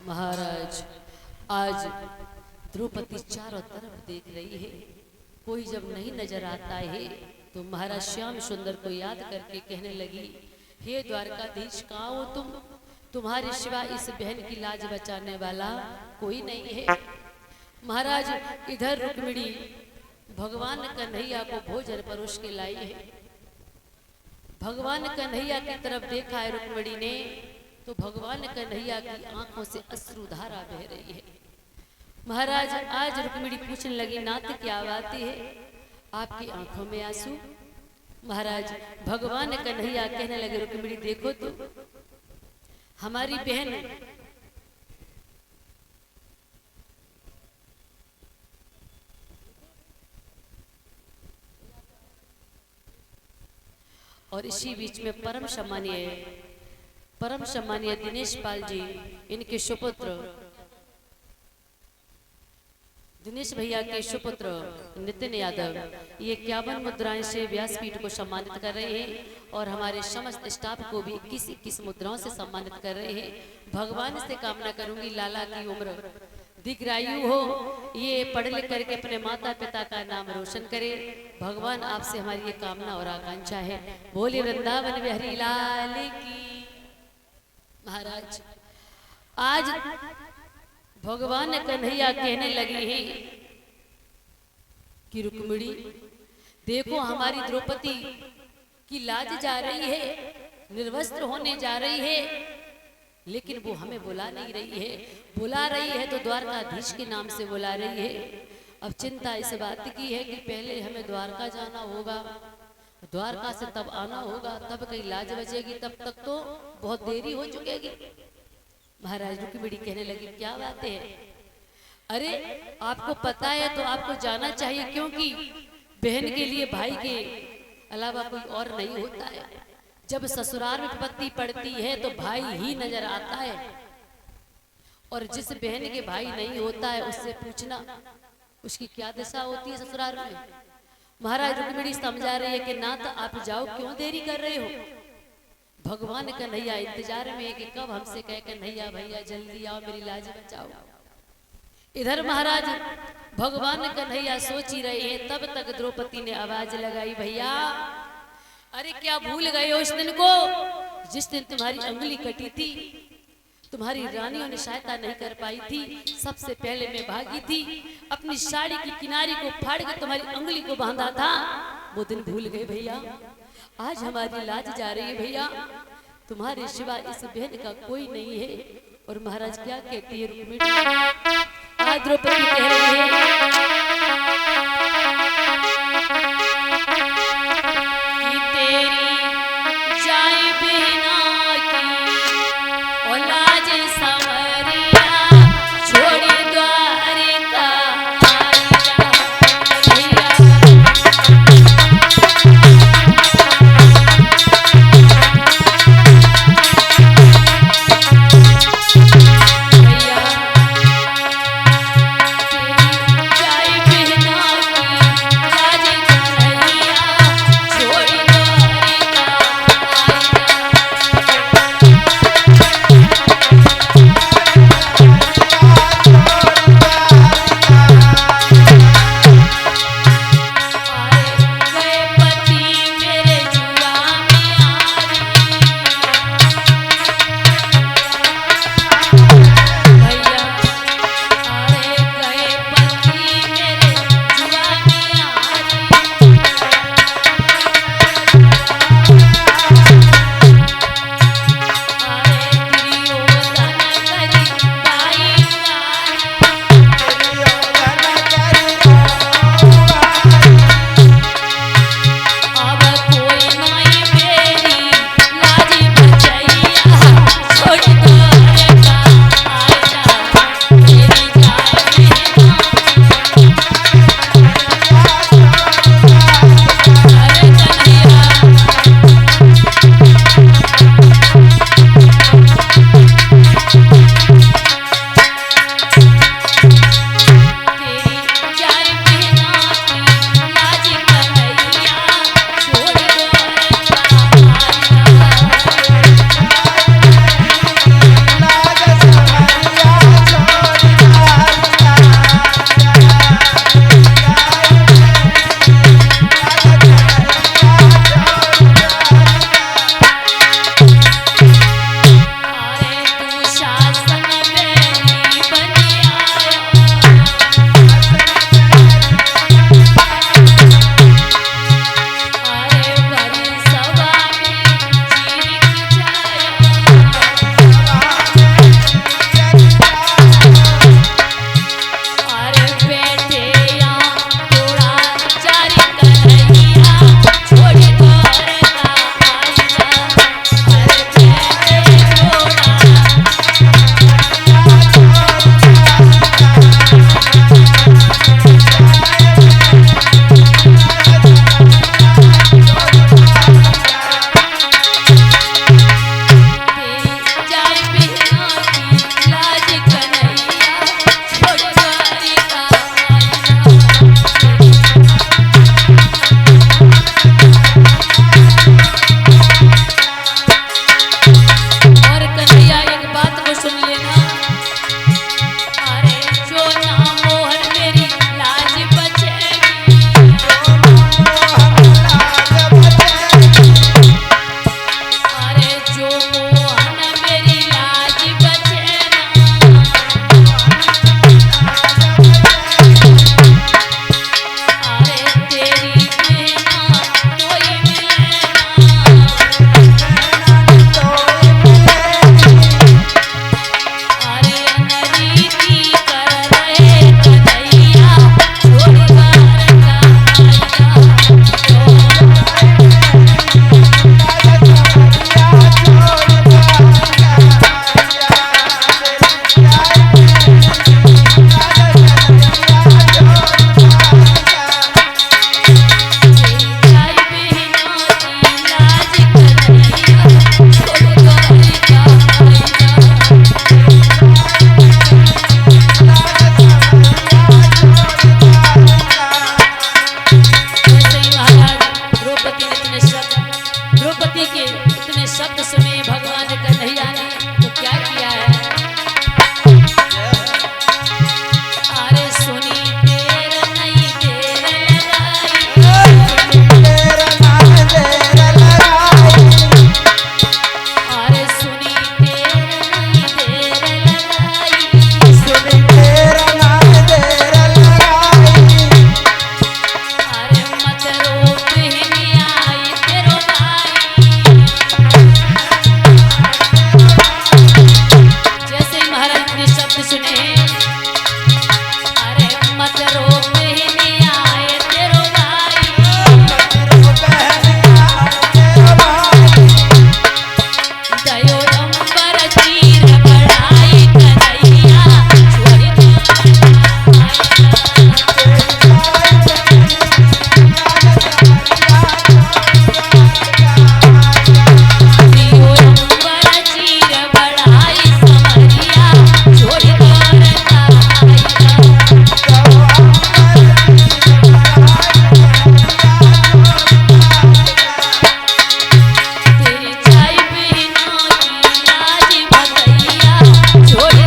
महाराज, आज द्रौपदी चारों तरफ देख रही है, कोई जब नहीं नजर आता है तो महाराज श्याम सुंदर को याद करके कहने लगी, हे द्वारकाधीश, कहाँ हो तुम? तुम्हारे सिवा इस बहन की लाज बचाने वाला कोई नहीं है। महाराज, इधर रुक्मिणी भगवान कन्हैया को भोजन परोस के लाई है। भगवान कन्हैया की तरफ देखा है रुक्मिणी ने तो भगवान कन्हैया की आंखों से अश्रुधारा बह रही है। महाराज, आज रुक्मिणी पूछने लगी, नाथ क्या बात है, आपकी आंखों में आंसू? महाराज, भगवान कन्हैया कहने लगे, रुक्मिणी देखो तो हमारी बहन और इसी बीच में परम सम्मानीय दिनेश पाल जी, इनके सुपुत्र दिनेश भैया के सुपुत्र नितिन यादव, ये 51 मुद्राएं से व्यासपीठ को सम्मानित कर रहे हैं और हमारे समस्त स्टाफ को भी 21 मुद्राओं से सम्मानित कर रहे हैं। भगवान से कामना करूंगी लाला की उम्र दीर्घायु हो, ये पढ़ लिख करके अपने माता पिता का नाम रोशन करे। भगवान आपसे हमारी ये कामना और आकांक्षा है। बोले वृंदावन बिहारी लाल की। महाराज, आज भगवान कन्हैया कहने लगे हैं कि रुक्मिणी देखो, हमारी द्रौपदी की लाज जा रही है, निर्वस्त्र होने जा रही है, लेकिन वो हमें बुला नहीं रही है। बुला रही है तो द्वारकाधीश के नाम से बुला रही है। अब चिंता इस बात की है कि पहले हमें द्वारका जाना होगा, द्वारका से तब आना होगा, तब कहीं लाज बचेगी, तब तक तो बहुत देरी हो चुकेगी। महाराज, रुक्मिणी कहने लगी, क्या बात है? अरे आपको पता है तो आपको जाना चाहिए, क्योंकि बहन के लिए भाई के अलावा कोई और नहीं होता है। जब ससुराल में विपत्ति पड़ती है तो भाई ही नजर आता है, और जिस बहन के भाई नहीं होता है उससे पूछना उसकी क्या दशा होती है ससुराल में। महाराज, रुक्मिणी समझा रही है कि नाथ आप जाओ, क्यों देरी कर रहे हो? भगवान कन्हैया इंतजार में है कि कब हमसे कहे कन्हैया भैया जल्दी आओ, मेरी लाज बचाओ। इधर महाराज भगवान कन्हैया सोच ही रहे हैं, तब तक द्रौपदी ने आवाज लगाई, भैया अरे क्या भूल गए हो उस दिन को जिस दिन तुम्हारी अंगुली कटी थी? तुम्हारी रानियों ने सहायता नहीं कर पाई थी, सबसे पहले मैं भागी थी, अपनी साड़ी की किनारी को फाड़ के तुम्हारी अंगुली को बांधा था। वो दिन भूल गए भैया, आज हमारी लाज जा रही है भैया, तुम्हारे सिवा इस बहन का कोई नहीं है। और महाराज क्या कहती है रुक्मिणी? आज द्रौपदी कह रही है कि तेरी जाए बिना की और लाज संवरिया छोड़ी द्वारिका शब्द सुने। अरे मत रो बहने आए तेरो भाई, दयो अंबर चीर बढ़ाई कन्हैया छोड़ दयो अंबर चीर बढ़ाई समरिया छोड़ तेरी चाय बहनों की लाज भगैया छोड़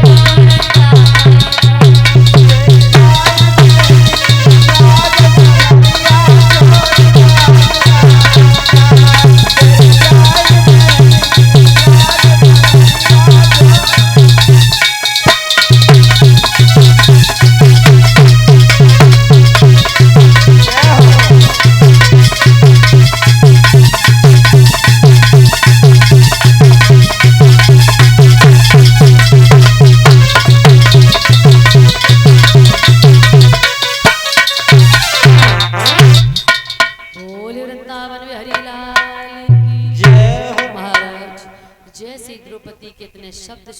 बोले वृंदावन में हरिलाल की जय। महाराज जैसे द्रौपदी के इतने शब्द